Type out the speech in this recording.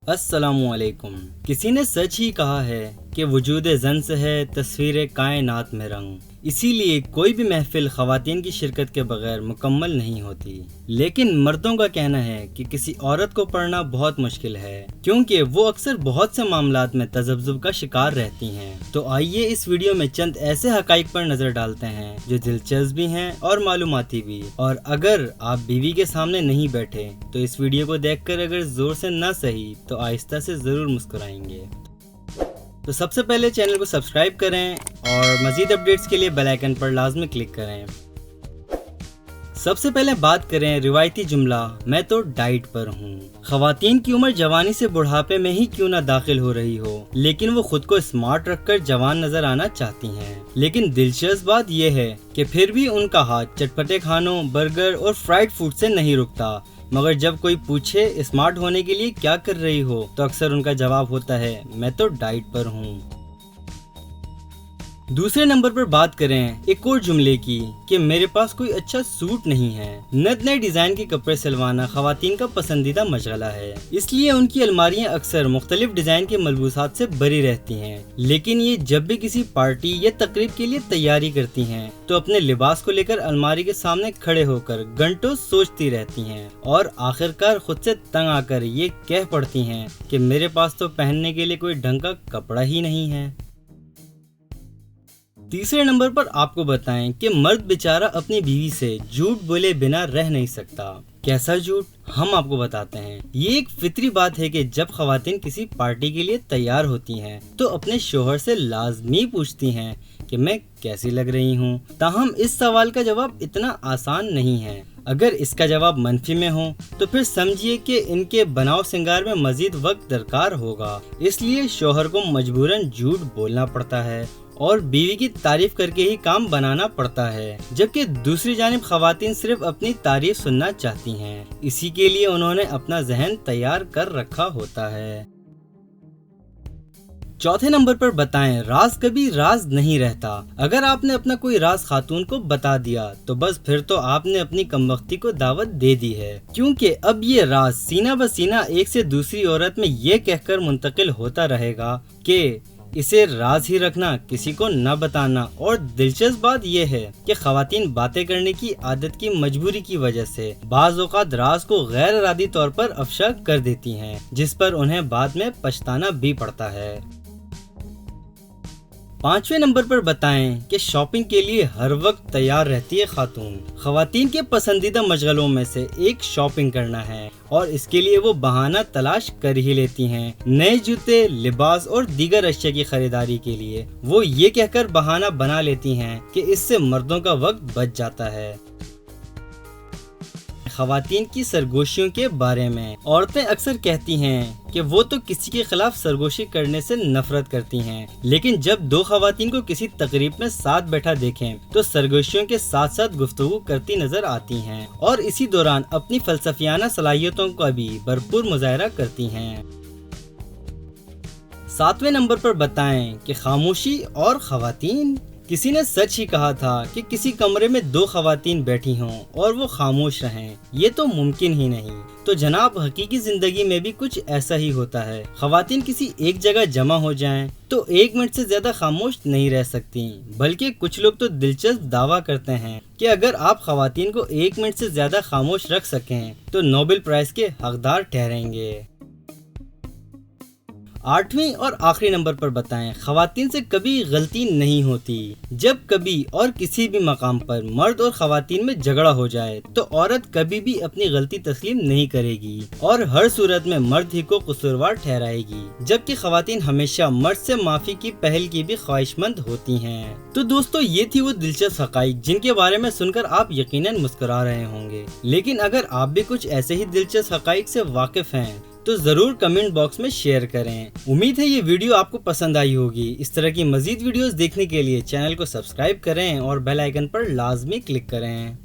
अस्सलामु अलैकुम। किसी ने सच ही कहा है कि वजूद ज़न से है तस्वीर कायनात में रंग। इसीलिए कोई भी महफिल ख़वातीन की शिरकत के बगैर मुकम्मल नहीं होती। लेकिन मर्दों का कहना है कि किसी औरत को पढ़ना बहुत मुश्किल है, क्योंकि वो अक्सर बहुत से मामलात में तज़ब्ज़ुब का शिकार रहती हैं। तो आइए इस वीडियो में चंद ऐसे हक़ाइक़ पर नज़र डालते हैं जो दिलचस्प भी हैं और मालूमाती भी। और अगर आप बीवी के सामने नहीं बैठे तो इस वीडियो को देखकर अगर ज़ोर से ना सही तो आहिस्ता से ज़रूर मुस्कुराएंगे। तो सबसे पहले चैनल को सब्सक्राइब करें और मज़ीद अपडेट्स के लिए बेल आइकन पर लाजमी क्लिक करें। सबसे पहले बात करें रिवायती जुमला मैं तो डाइट पर हूँ। ख़वातीन की उम्र जवानी से बुढ़ापे में ही क्यों ना दाखिल हो रही हो, लेकिन वो खुद को स्मार्ट रखकर जवान नजर आना चाहती हैं। लेकिन दिलचस्प बात यह है कि फिर भी उनका हाथ चटपटे खानों, बर्गर और फ्राइड फूड से नहीं रुकता। मगर जब कोई पूछे स्मार्ट होने के लिए क्या कर रही हो तो अक्सर उनका जवाब होता है मैं तो डाइट पर हूँ। दूसरे नंबर पर बात करें एक और जुमले की कि मेरे पास कोई अच्छा सूट नहीं है। नए नए डिजाइन के कपड़े सिलवाना ख़वातीन का पसंदीदा मशगला है, इसलिए उनकी अलमारियां अक्सर मुख्तलिफ डिजाइन के मलबूसात से भरी रहती हैं। लेकिन ये जब भी किसी पार्टी या तकरीब के लिए तैयारी करती हैं तो अपने लिबास को लेकर अलमारी के सामने खड़े होकर घंटों सोचती रहती हैं और आखिरकार खुद से तंग आकर ये कह पड़ती हैं कि मेरे पास तो पहनने के लिए कोई ढंग का कपड़ा ही नहीं है। तीसरे नंबर पर आपको बताएं कि मर्द बेचारा अपनी बीवी से झूठ बोले बिना रह नहीं सकता। कैसा झूठ, हम आपको बताते हैं। ये एक फितरी बात है कि जब ख़वातीन किसी पार्टी के लिए तैयार होती हैं तो अपने शोहर से लाजमी पूछती हैं कि मैं कैसी लग रही हूँ। ताहम इस सवाल का जवाब इतना आसान नहीं है। अगर इसका जवाब मनफी में हो तो फिर समझिए कि इनके बनाव सिंगार में मजीद वक्त दरकार होगा, इसलिए शोहर को मजबूरन झूठ बोलना पड़ता है और बीवी की तारीफ करके ही काम बनाना पड़ता है। जबकि दूसरी जानिब ख़वातीन सिर्फ अपनी तारीफ सुनना चाहती हैं, इसी के लिए उन्होंने अपना जहन तैयार कर रखा होता है। चौथे नंबर पर बताएं राज कभी राज नहीं रहता। अगर आपने अपना कोई राज खातून को बता दिया तो बस फिर तो आपने अपनी कमबख्ती को दावत दे दी है, क्योंकि अब ये राज सीना ब सीना एक से दूसरी औरत में ये कहकर मुंतकिल होता रहेगा कि इसे राज ही रखना, किसी को न बताना। और दिलचस्प बात यह है कि ख़वातीन बातें करने की आदत की मजबूरी की वजह से बाज़ औक़ात राज को गैर इरादी तौर पर अफ़शा कर देती हैं, जिस पर उन्हें बाद में पछताना भी पड़ता है। पांचवें नंबर पर बताएं कि शॉपिंग के लिए हर वक्त तैयार रहती है खातून। ख़वातीन के पसंदीदा मशगलों में से एक शॉपिंग करना है और इसके लिए वो बहाना तलाश कर ही लेती हैं। नए जूते, लिबास और दीगर अशिया की खरीदारी के लिए वो ये कहकर बहाना बना लेती हैं कि इससे मर्दों का वक्त बच जाता है। ख़वातीन की सरगोशियों के बारे में औरतें अक्सर कहती हैं कि वो तो किसी के खिलाफ सरगोशी करने से नफरत करती हैं, लेकिन जब दो ख़वातीन को किसी तकरीब में साथ बैठा देखें तो सरगोशियों के साथ साथ गुफ्तगू करती नजर आती हैं और इसी दौरान अपनी फलसफियाना सलाहियतों का भी भरपूर मुजाहरा करती हैं। सातवें नंबर पर बताएं कि खामोशी और ख़वातीन। किसी ने सच ही कहा था कि किसी कमरे में दो ख़वातीन बैठी हों और वो खामोश रहें, ये तो मुमकिन ही नहीं। तो जनाब हकीकी जिंदगी में भी कुछ ऐसा ही होता है। ख़वातीन किसी एक जगह जमा हो जाएं तो 1 मिनट से ज्यादा खामोश नहीं रह सकती, बल्कि कुछ लोग तो दिलचस्प दावा करते हैं कि अगर आप ख़वातीन को 1 मिनट से ज्यादा खामोश रख सकें तो नोबेल प्राइज के हकदार ठहरेंगे। आठवीं और आखिरी नंबर पर बताएं ख़वातीन से कभी गलती नहीं होती। जब कभी और किसी भी मकाम पर मर्द और ख़वातीन में झगड़ा हो जाए तो औरत कभी भी अपनी गलती तस्लीम नहीं करेगी और हर सूरत में मर्द ही को कसूरवार ठहराएगी, जबकि ख़वातीन हमेशा मर्द से माफी की पहल की भी ख्वाहिशमंद होती हैं। तो दोस्तों ये थी वो दिलचस्प हक़ाइक़ जिनके बारे में सुनकर आप यकीनन मुस्कुरा रहे होंगे। लेकिन अगर आप भी कुछ ऐसे ही दिलचस्प हक़ाइक़ से वाकिफ हैं तो जरूर कमेंट बॉक्स में शेयर करें। उम्मीद है ये वीडियो आपको पसंद आई होगी। इस तरह की मजीद वीडियोस देखने के लिए चैनल को सब्सक्राइब करें और बेल आइकन पर लाजमी क्लिक करें।